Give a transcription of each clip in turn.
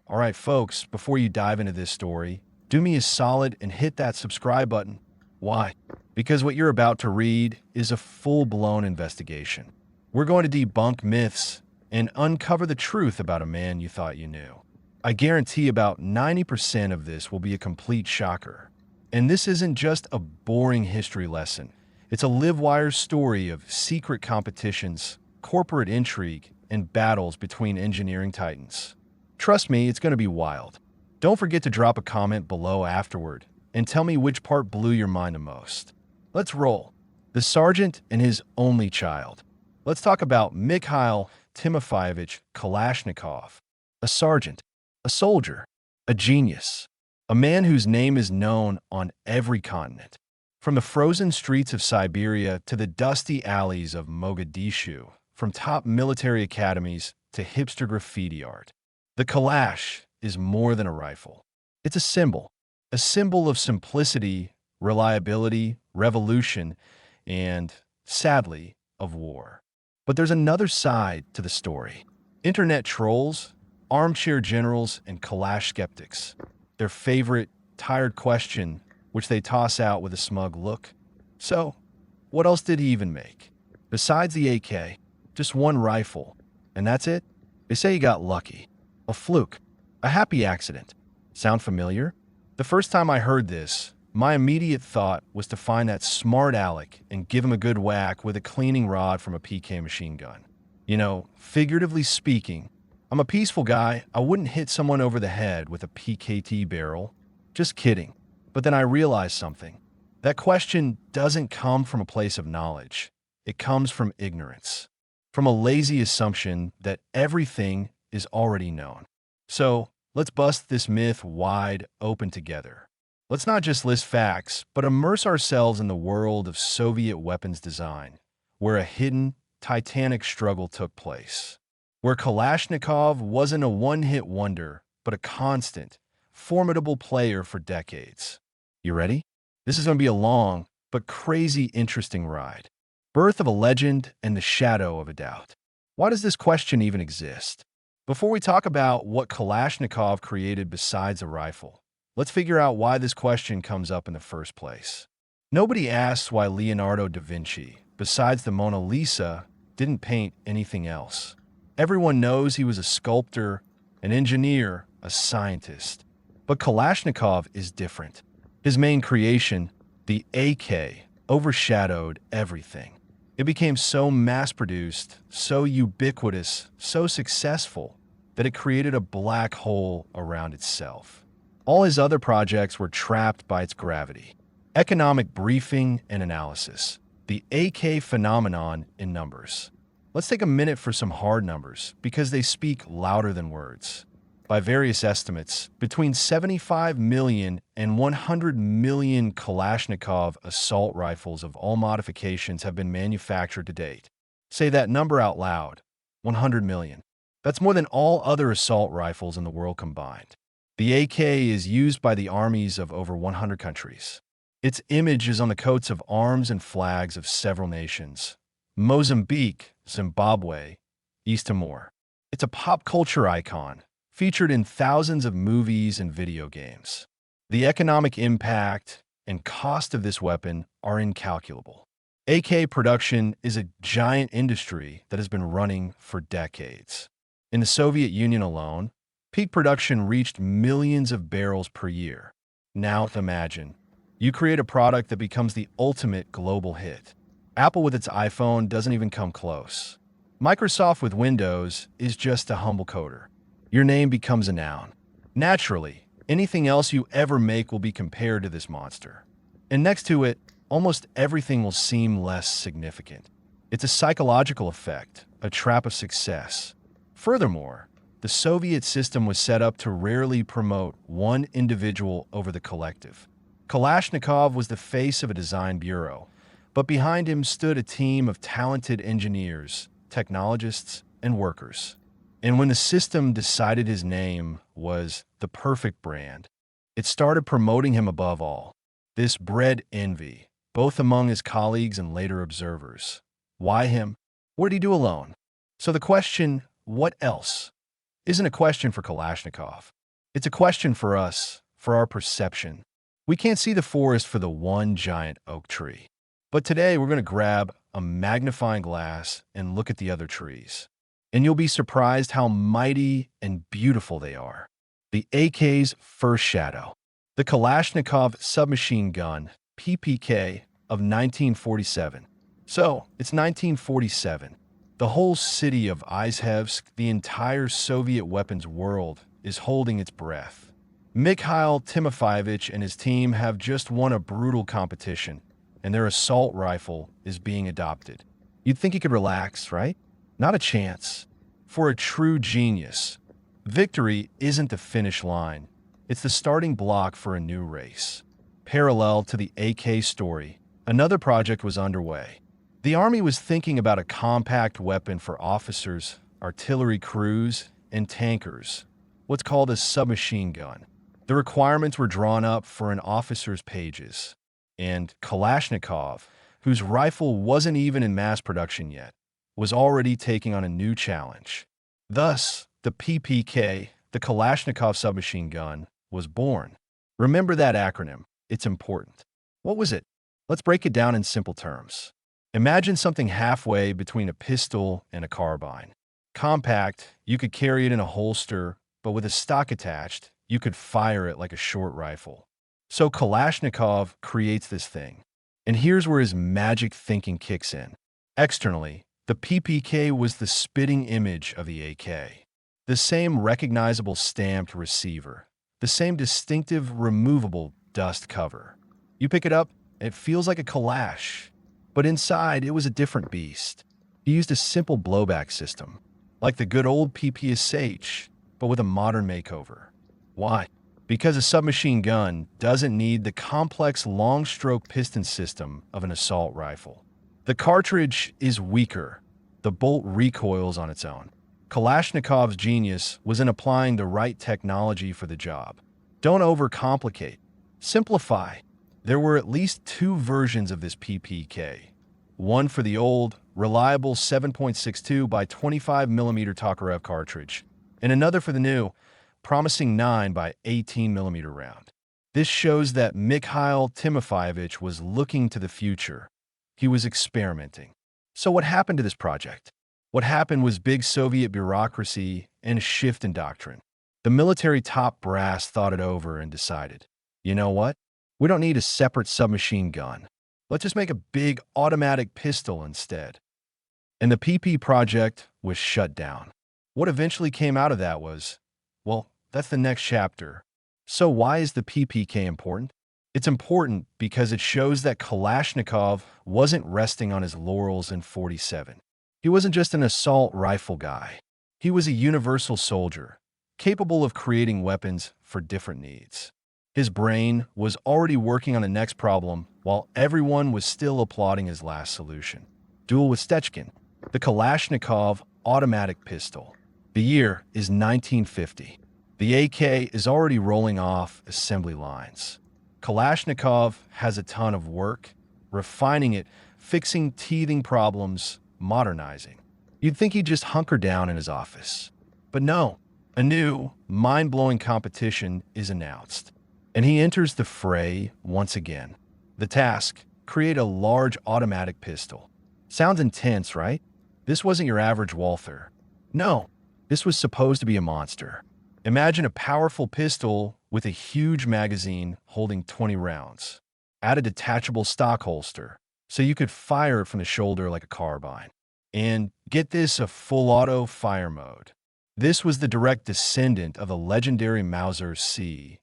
All right, folks, before you dive into this story, do me a solid and hit that subscribe button. Why? Because what you're about to read is a full-blown investigation. We're going to debunk myths and uncover the truth about a man you thought you knew. I guarantee about 90% of this will be a complete shocker. And this isn't just a boring history lesson. It's a live-wire story of secret competitions, corporate intrigue, and battles between engineering titans. Trust me, it's going to be wild. Don't forget to drop a comment below afterward and tell me which part blew your mind the most. Let's roll. The sergeant and his only child. Let's talk about Mikhail Timofeyevich Kalashnikov, a sergeant, a soldier, a genius, a man whose name is known on every continent. From the frozen streets of Siberia to the dusty alleys of Mogadishu, from top military academies to hipster graffiti art. The Kalash is more than a rifle. It's a symbol of simplicity, reliability, revolution, and, sadly, of war. But there's another side to the story. Internet trolls, armchair generals, and Kalash skeptics. Their favorite, tired question, which they toss out with a smug look. So, what else did he even make? Besides the AK, just one rifle. And that's it? They say he got lucky. A fluke. A happy accident. Sound familiar? The first time I heard this, my immediate thought was to find that smart aleck and give him a good whack with a cleaning rod from a PK machine gun. You know, figuratively speaking, I'm a peaceful guy. I wouldn't hit someone over the head with a PKT barrel. Just kidding. But then I realized something. That question doesn't come from a place of knowledge. It comes from ignorance. From a lazy assumption that everything is already known. So, let's bust this myth wide open together. Let's not just list facts, but immerse ourselves in the world of Soviet weapons design, where a hidden, titanic struggle took place. Where Kalashnikov wasn't a one-hit wonder, but a constant, formidable player for decades. You ready? This is going to be a long, but crazy interesting ride. Birth of a legend and the shadow of a doubt. Why does this question even exist? Before we talk about what Kalashnikov created besides a rifle, let's figure out why this question comes up in the first place. Nobody asks why Leonardo da Vinci, besides the Mona Lisa, didn't paint anything else. Everyone knows he was a sculptor, an engineer, a scientist. But Kalashnikov is different. His main creation, the AK, overshadowed everything. It became so mass-produced, so ubiquitous, so successful, that it created a black hole around itself. All his other projects were trapped by its gravity. Economic briefing and analysis. The AK phenomenon in numbers. Let's take a minute for some hard numbers, because they speak louder than words. By various estimates, between 75 million and 100 million Kalashnikov assault rifles of all modifications have been manufactured to date. Say that number out loud. 100 million. That's more than all other assault rifles in the world combined. The AK is used by the armies of over 100 countries. Its image is on the coats of arms and flags of several nations. Mozambique, Zimbabwe, East Timor. It's a pop culture icon, featured in thousands of movies and video games. The economic impact and cost of this weapon are incalculable. AK production is a giant industry that has been running for decades. In the Soviet Union alone, peak production reached millions of barrels per year. Now imagine, you create a product that becomes the ultimate global hit. Apple with its iPhone doesn't even come close. Microsoft with Windows is just a humble coder. Your name becomes a noun. Naturally, anything else you ever make will be compared to this monster. And next to it, almost everything will seem less significant. It's a psychological effect, a trap of success. Furthermore, the Soviet system was set up to rarely promote one individual over the collective. Kalashnikov was the face of a design bureau, but behind him stood a team of talented engineers, technologists, and workers. And when the system decided his name was the perfect brand, it started promoting him above all. This bred envy, both among his colleagues and later observers. Why him? What did he do alone? So the question, what else, isn't a question for Kalashnikov. It's a question for us, for our perception. We can't see the forest for the one giant oak tree. But today we're going to grab a magnifying glass and look at the other trees. And you'll be surprised how mighty and beautiful they are. The AK's first shadow. The Kalashnikov submachine gun, PPK, of 1947. So, it's 1947. The whole city of Izhevsk, the entire Soviet weapons world, is holding its breath. Mikhail Timofeyevich and his team have just won a brutal competition, and their assault rifle is being adopted. You'd think he could relax, right? Not a chance. For a true genius, victory isn't the finish line. It's the starting block for a new race. Parallel to the AK story, another project was underway. The Army was thinking about a compact weapon for officers, artillery crews, and tankers, what's called a submachine gun. The requirements were drawn up for an officer's pages, and Kalashnikov, whose rifle wasn't even in mass production yet, was already taking on a new challenge. Thus, the PPK, the Kalashnikov submachine gun, was born. Remember that acronym. It's important. What was it? Let's break it down in simple terms. Imagine something halfway between a pistol and a carbine. Compact, you could carry it in a holster, but with a stock attached, you could fire it like a short rifle. So Kalashnikov creates this thing. And here's where his magic thinking kicks in. Externally, the PPK was the spitting image of the AK. The same recognizable stamped receiver. The same distinctive removable dust cover. You pick it up, it feels like a Kalash. But inside, it was a different beast. He used a simple blowback system, like the good old PPSH, but with a modern makeover. Why? Because a submachine gun doesn't need the complex long-stroke piston system of an assault rifle. The cartridge is weaker. The bolt recoils on its own. Kalashnikov's genius was in applying the right technology for the job. Don't overcomplicate. Simplify. There were at least two versions of this PPK. One for the old, reliable 7.62 by 25mm Tokarev cartridge, and another for the new, promising 9 by 18mm round. This shows that Mikhail Timofeyevich was looking to the future. He was experimenting. So what happened to this project? What happened was big Soviet bureaucracy and a shift in doctrine. The military top brass thought it over and decided, you know what? We don't need a separate submachine gun. Let's just make a big automatic pistol instead. And the PP project was shut down. What eventually came out of that was, well, that's the next chapter. So why is the PPK important? It's important because it shows that Kalashnikov wasn't resting on his laurels in 47. He wasn't just an assault rifle guy. He was a universal soldier, capable of creating weapons for different needs. His brain was already working on the next problem while everyone was still applauding his last solution. Duel with Stechkin, the Kalashnikov automatic pistol. The year is 1950. The AK is already rolling off assembly lines. Kalashnikov has a ton of work, refining it, fixing teething problems, modernizing. You'd think he'd just hunker down in his office. But no, a new, mind-blowing competition is announced. And he enters the fray once again. The task, create a large automatic pistol. Sounds intense, right? This wasn't your average Walther. No, this was supposed to be a monster. Imagine a powerful pistol with a huge magazine holding 20 rounds. Add a detachable stock holster, so you could fire it from the shoulder like a carbine. And get this, a full auto fire mode. This was the direct descendant of the legendary Mauser C-96,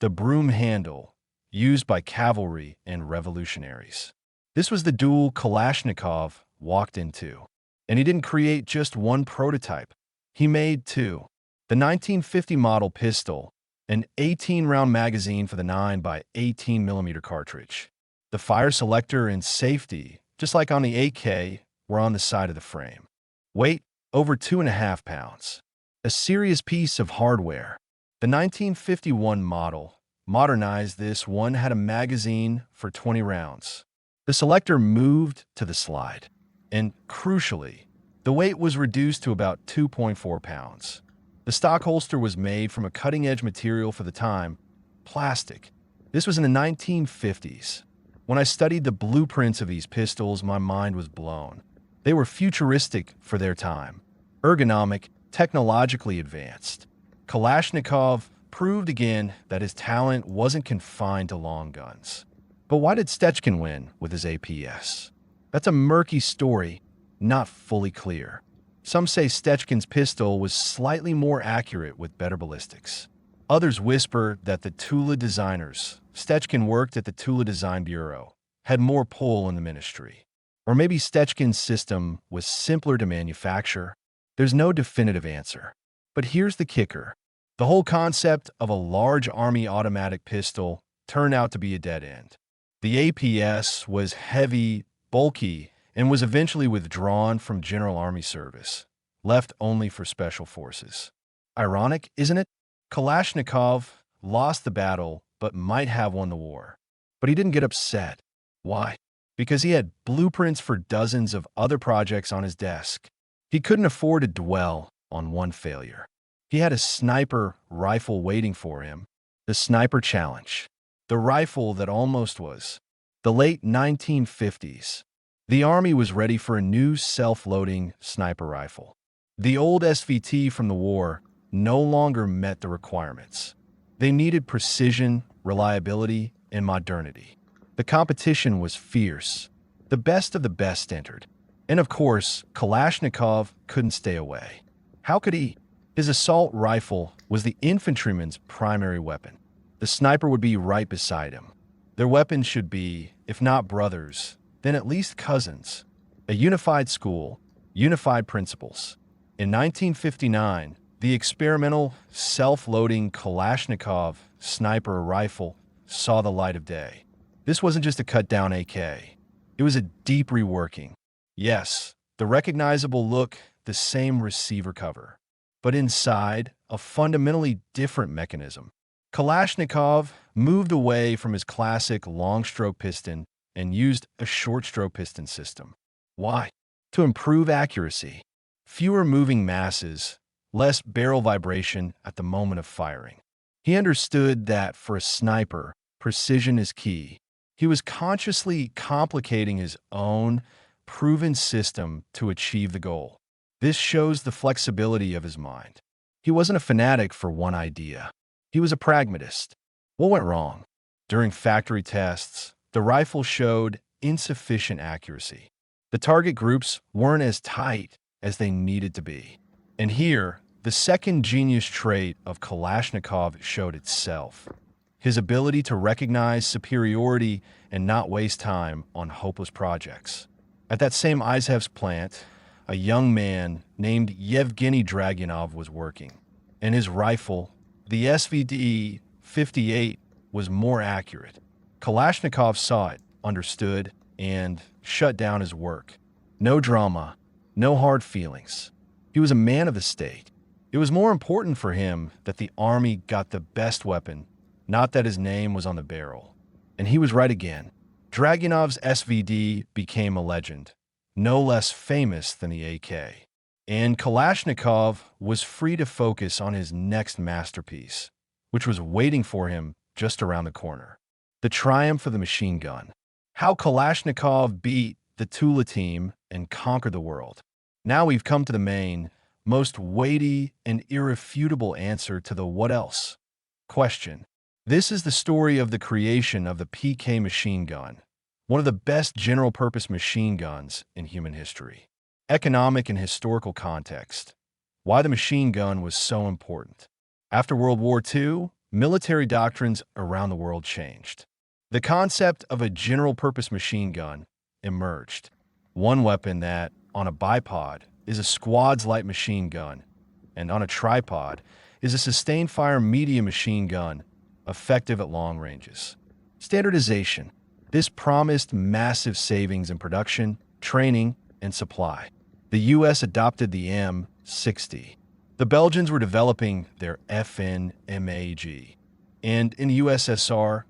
the broom handle, used by cavalry and revolutionaries. This was the duel Kalashnikov walked into. And he didn't create just one prototype. He made two. The 1950 model pistol, an 18-round magazine for the 9 by 18mm cartridge. The fire selector and safety, just like on the AK, were on the side of the frame. Weight, over 2.5 pounds. A serious piece of hardware. The 1951 model, modernized this one, had a magazine for 20 rounds. The selector moved to the slide. And crucially, the weight was reduced to about 2.4 pounds. The stock holster was made from a cutting-edge material for the time, plastic. This was in the 1950s. When I studied the blueprints of these pistols, my mind was blown. They were futuristic for their time, ergonomic, technologically advanced. Kalashnikov proved again that his talent wasn't confined to long guns. But why did Stechkin win with his APS? That's a murky story, not fully clear. Some say Stechkin's pistol was slightly more accurate with better ballistics. Others whisper that the Tula designers, Stechkin worked at the Tula Design Bureau, had more pull in the ministry. Or maybe Stechkin's system was simpler to manufacture. There's no definitive answer. But here's the kicker. The whole concept of a large army automatic pistol turned out to be a dead end. The APS was heavy, bulky, and was eventually withdrawn from General Army service, left only for special forces. Ironic, isn't it? Kalashnikov lost the battle but might have won the war. But he didn't get upset. Why? Because he had blueprints for dozens of other projects on his desk. He couldn't afford to dwell on one failure. He had a sniper rifle waiting for him, the Sniper Challenge, the rifle that almost was. The late 1950s. The Army was ready for a new self-loading sniper rifle. The old SVT from the war no longer met the requirements. They needed precision, reliability, and modernity. The competition was fierce. The best of the best entered. And of course, Kalashnikov couldn't stay away. How could he? His assault rifle was the infantryman's primary weapon. The sniper would be right beside him. Their weapons should be, if not brothers, then at least cousins. A unified school, unified principles. In 1959, the experimental, self-loading Kalashnikov sniper rifle saw the light of day. This wasn't just a cut-down AK. It was a deep reworking. Yes, the recognizable look, the same receiver cover. But inside, a fundamentally different mechanism. Kalashnikov moved away from his classic long-stroke piston and used a short-stroke piston system. Why? To improve accuracy. Fewer moving masses, less barrel vibration at the moment of firing. He understood that for a sniper, precision is key. He was consciously complicating his own proven system to achieve the goal. This shows the flexibility of his mind. He wasn't a fanatic for one idea. He was a pragmatist. What went wrong? During factory tests, the rifle showed insufficient accuracy. The target groups weren't as tight as they needed to be. And here, the second genius trait of Kalashnikov showed itself. His ability to recognize superiority and not waste time on hopeless projects. At that same Izhevsk plant, a young man named Yevgeny Dragunov was working, and his rifle, the SVD-58, was more accurate. Kalashnikov saw it, understood, and shut down his work. No drama, no hard feelings. He was a man of the state. It was more important for him that the Army got the best weapon, not that his name was on the barrel. And he was right again. Dragunov's SVD became a legend, no less famous than the AK. And Kalashnikov was free to focus on his next masterpiece, which was waiting for him just around the corner. The triumph of the machine gun. How Kalashnikov beat the Tula team and conquered the world. Now we've come to the main, most weighty and irrefutable answer to the what else question. This is the story of the creation of the PK machine gun, one of the best general-purpose machine guns in human history. Economic and historical context. Why the machine gun was so important. After World War II, military doctrines around the world changed. The concept of a general-purpose machine gun emerged. One weapon that, on a bipod, is a squad's light machine gun, and on a tripod is a sustained-fire medium machine gun, effective at long ranges. Standardization. This promised massive savings in production, training, and supply. The U.S. adopted the M60. The Belgians were developing their FNMAG. And in the USSR,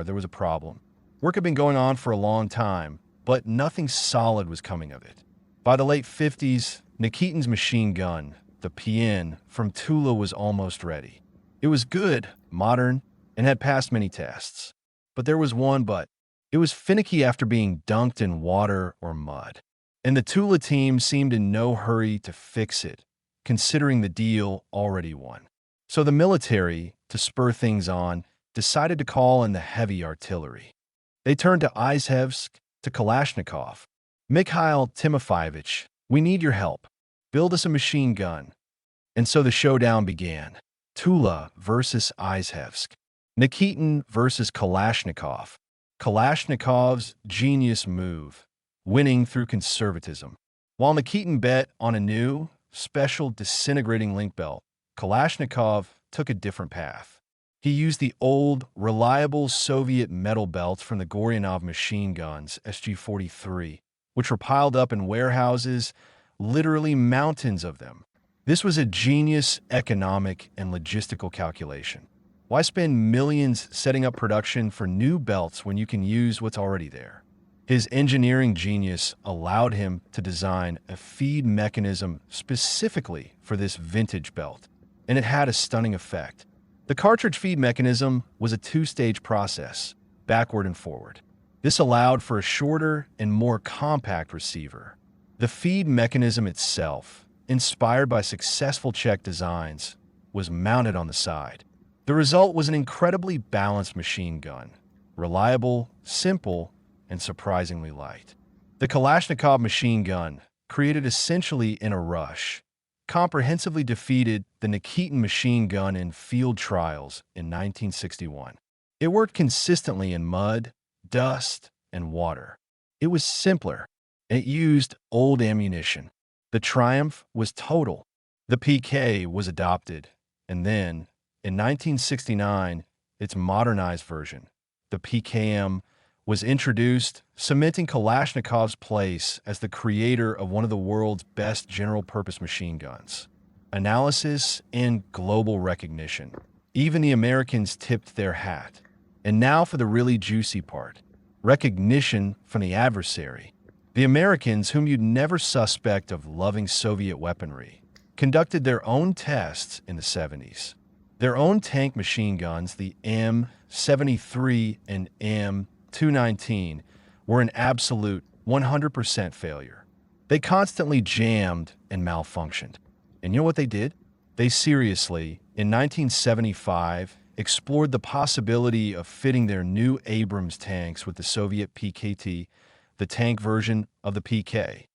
there was a problem. Work had been going on for a long time, but nothing solid was coming of it. By the late 50s, Nikitin's machine gun, the PN, from Tula was almost ready. It was good, modern, and had passed many tests. But there was one but. It was finicky after being dunked in water or mud. And the Tula team seemed in no hurry to fix it, considering the deal already won. So the military, to spur things on, decided to call in the heavy artillery. They turned to Izhevsk, to Kalashnikov. Mikhail Timofeyevich, we need your help. Build us a machine gun. And so the showdown began. Tula versus Izhevsk. Nikitin versus Kalashnikov. Kalashnikov's genius move, winning through conservatism. While Nikitin bet on a new, special disintegrating link belt, Kalashnikov took a different path. He used the old, reliable Soviet metal belts from the Goryanov machine guns, SG-43, which were piled up in warehouses, literally mountains of them. This was a genius economic and logistical calculation. Why spend millions setting up production for new belts when you can use what's already there? His engineering genius allowed him to design a feed mechanism specifically for this vintage belt, and it had a stunning effect. The cartridge feed mechanism was a two-stage process, backward and forward. This allowed for a shorter and more compact receiver. The feed mechanism itself, inspired by successful Czech designs, was mounted on the side. The result was an incredibly balanced machine gun, reliable, simple, and surprisingly light. The Kalashnikov machine gun, created essentially in a rush, comprehensively defeated the Nikitin machine gun in field trials in 1961. It worked consistently in mud, dust, and water. It was simpler, and it used old ammunition. The triumph was total. The PK was adopted, and then, in 1969, its modernized version, the PKM, was introduced, cementing Kalashnikov's place as the creator of one of the world's best general-purpose machine guns. Analysis and global recognition. Even the Americans tipped their hat. And now for the really juicy part. Recognition from the adversary. The Americans, whom you'd never suspect of loving Soviet weaponry, conducted their own tests in the 70s. Their own tank machine guns, the M73 and M219, were an absolute 100% failure. They constantly jammed and malfunctioned. And you know what they did? They seriously, in 1975, explored the possibility of fitting their new Abrams tanks with the Soviet PKT, the tank version of the PK.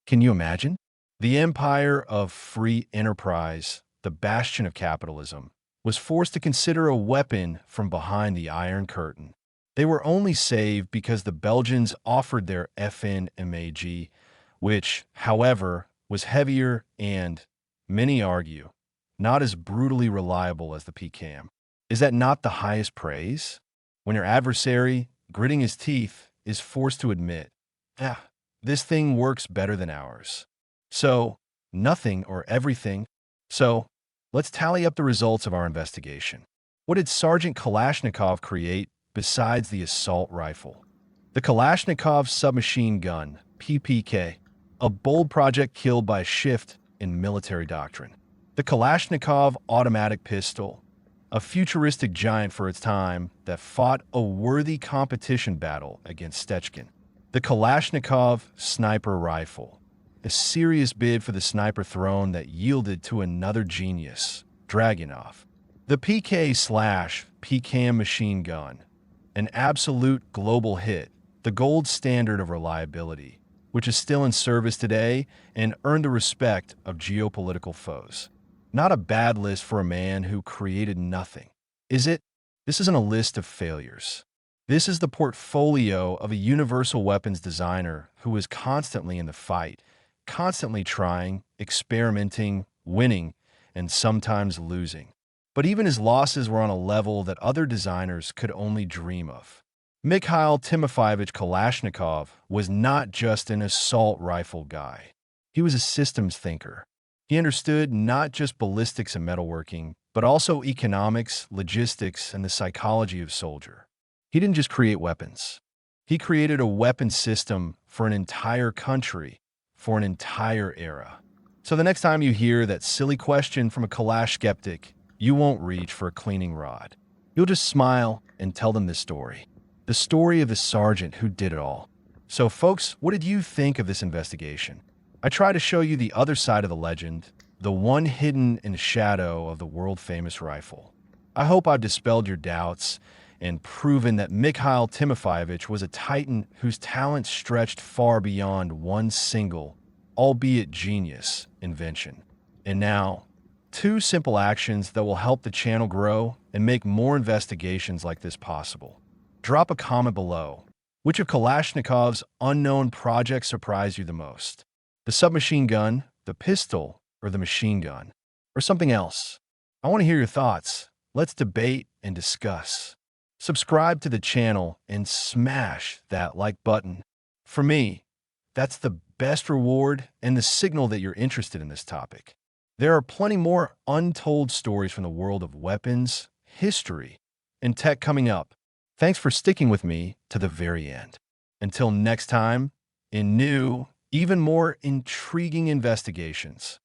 Can you imagine? The empire of free enterprise, the bastion of capitalism, was forced to consider a weapon from behind the Iron Curtain. They were only saved because the Belgians offered their FN MAG, which, however, was heavier and, many argue, not as brutally reliable as the PKM. Is that not the highest praise? When your adversary, gritting his teeth, is forced to admit, this thing works better than ours. So, nothing or everything. So, let's tally up the results of our investigation. What did Sergeant Kalashnikov create besides the assault rifle? The Kalashnikov submachine gun, PPK, a bold project killed by a shift in military doctrine. The Kalashnikov automatic pistol, a futuristic giant for its time that fought a worthy competition battle against Stechkin. The Kalashnikov sniper rifle, a serious bid for the sniper throne that yielded to another genius, Dragunov. The PK/PKM machine gun, an absolute global hit, the gold standard of reliability, which is still in service today and earned the respect of geopolitical foes. Not a bad list for a man who created nothing, is it? This isn't a list of failures. This is the portfolio of a universal weapons designer who was constantly in the fight, constantly trying, experimenting, winning, and sometimes losing. But even his losses were on a level that other designers could only dream of. Mikhail Timofeyevich Kalashnikov was not just an assault rifle guy. He was a systems thinker. He understood not just ballistics and metalworking, but also economics, logistics, and the psychology of soldier. He didn't just create weapons. He created a weapon system for an entire country, for an entire era. So the next time you hear that silly question from a Kalash skeptic, you won't reach for a cleaning rod. You'll just smile and tell them this story. The story of the sergeant who did it all. So folks, what did you think of this investigation? I try to show you the other side of the legend, the one hidden in the shadow of the world-famous rifle. I hope I've dispelled your doubts and proven that Mikhail Timofeyevich was a titan whose talent stretched far beyond one single, albeit genius, invention. And now, two simple actions that will help the channel grow and make more investigations like this possible. Drop a comment below. Which of Kalashnikov's unknown projects surprised you the most? The submachine gun, the pistol, or the machine gun? Or something else? I want to hear your thoughts. Let's debate and discuss. Subscribe to the channel and smash that like button. For me, that's the best reward and the signal that you're interested in this topic. There are plenty more untold stories from the world of weapons, history, and tech coming up. Thanks for sticking with me to the very end. Until next time, in new, even more intriguing investigations.